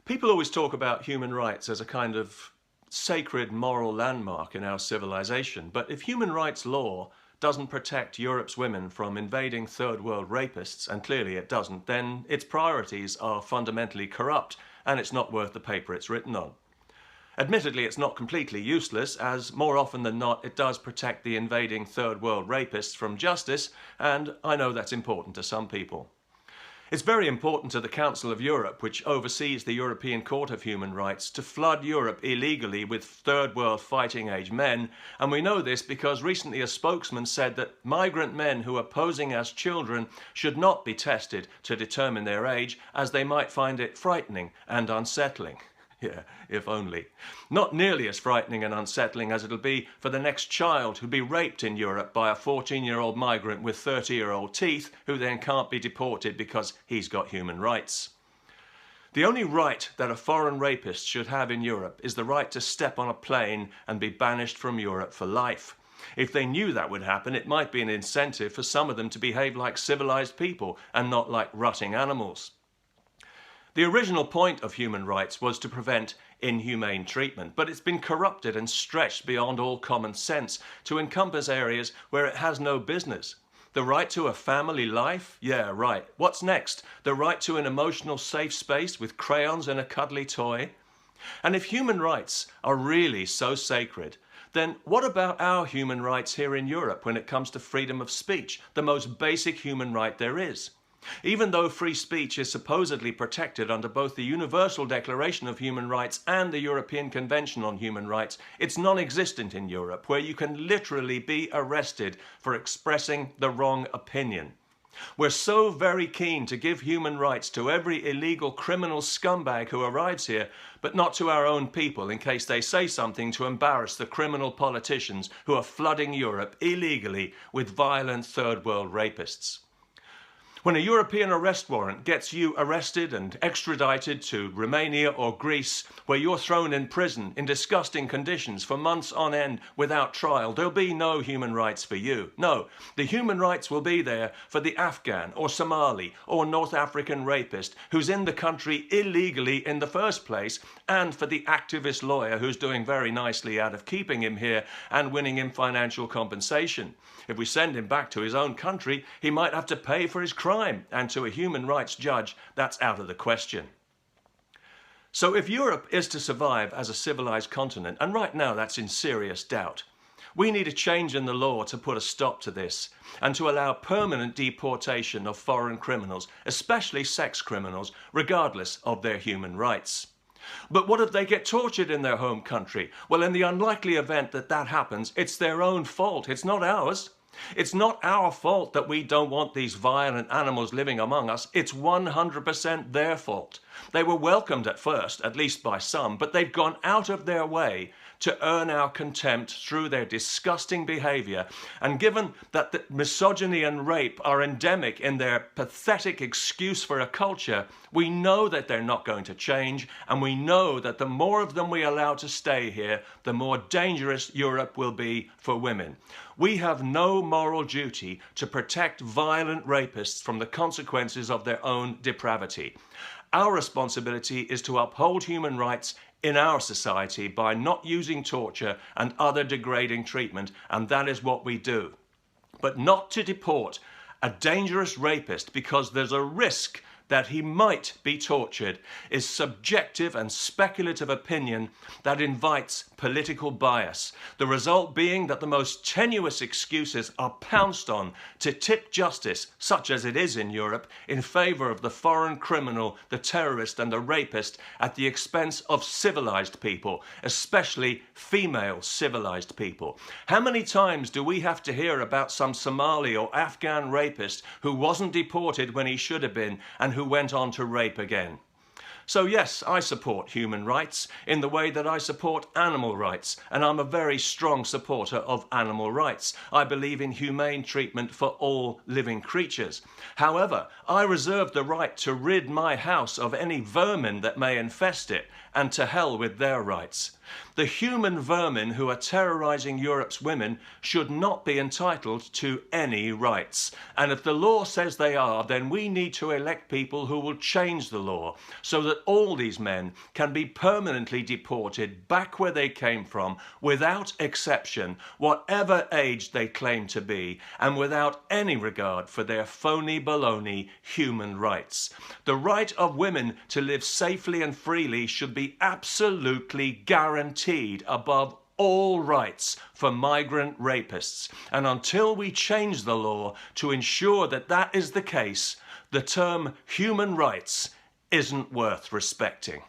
People always talk about human rights as a kind of sacred moral landmark in our civilization, but if human rights law doesn't protect Europe's women from invading third world rapists, and clearly it doesn't, then its priorities are fundamentally corrupt and it's not worth the paper it's written on. Admittedly, it's not completely useless, as more often than not it does protect the invading third world rapists from justice, and I know that's important to some people. It's very important to the Council of Europe, which oversees the European Court of Human Rights, to flood Europe illegally with third world fighting age men, and we know this because recently a spokesman said that migrant men who are posing as children should not be tested to determine their age, as they might find it frightening and unsettling. Yeah, if only. Not nearly as frightening and unsettling as it'll be for the next child who'll be raped in Europe by a 14-year-old migrant with 30-year-old teeth who then can't be deported because he's got human rights. The only right that a foreign rapist should have in Europe is the right to step on a plane and be banished from Europe for life. If they knew that would happen, it might be an incentive for some of them to behave like civilized people and not like rutting animals. The original point of human rights was to prevent inhumane treatment, but it's been corrupted and stretched beyond all common sense to encompass areas where it has no business. The right to a family life? Yeah, right. What's next? The right to an emotional safe space with crayons and a cuddly toy? And if human rights are really so sacred, then what about our human rights here in Europe when it comes to freedom of speech, the most basic human right there is? Even though free speech is supposedly protected under both the Universal Declaration of Human Rights and the European Convention on Human Rights, it's non-existent in Europe, where you can literally be arrested for expressing the wrong opinion. We're so very keen to give human rights to every illegal criminal scumbag who arrives here, but not to our own people in case they say something to embarrass the criminal politicians who are flooding Europe illegally with violent third world rapists. When a European arrest warrant gets you arrested and extradited to Romania or Greece, where you're thrown in prison in disgusting conditions for months on end without trial, there'll be no human rights for you. No, the human rights will be there for the Afghan or Somali or North African rapist who's in the country illegally in the first place, and for the activist lawyer who's doing very nicely out of keeping him here and winning him financial compensation. If we send him back to his own country, he might have to pay for his crime, and to a human rights judge, that's out of the question. So if Europe is to survive as a civilized continent, and right now that's in serious doubt, we need a change in the law to put a stop to this and to allow permanent deportation of foreign criminals, especially sex criminals, regardless of their human rights. But what if they get tortured in their home country? Well, in the unlikely event that that happens, it's their own fault. It's not ours. It's not our fault that we don't want these violent animals living among us. It's 100% their fault. They were welcomed at first, at least by some, but they've gone out of their way to earn our contempt through their disgusting behavior. And given that the misogyny and rape are endemic in their pathetic excuse for a culture, we know that they're not going to change, and we know that the more of them we allow to stay here, the more dangerous Europe will be for women. We have no moral duty to protect violent rapists from the consequences of their own depravity. Our responsibility is to uphold human rights in our society by not using torture and other degrading treatment, and that is what we do. But not to deport a dangerous rapist because there's a risk that he might be tortured is subjective and speculative opinion that invites political bias, the result being that the most tenuous excuses are pounced on to tip justice, such as it is in Europe, in favour of the foreign criminal, the terrorist and the rapist at the expense of civilised people, especially female civilised people. How many times do we have to hear about some Somali or Afghan rapist who wasn't deported when he should have been and who went on to rape again? So yes, I support human rights in the way that I support animal rights, and I'm a very strong supporter of animal rights. I believe in humane treatment for all living creatures. However, I reserve the right to rid my house of any vermin that may infest it, and to hell with their rights. The human vermin who are terrorizing Europe's women should not be entitled to any rights. And if the law says they are, then we need to elect people who will change the law so that all these men can be permanently deported back where they came from without exception, whatever age they claim to be, and without any regard for their phony baloney human rights. The right of women to live safely and freely should be absolutely guaranteed above all rights for migrant rapists. And until we change the law to ensure that that is the case, the term human rights isn't worth respecting.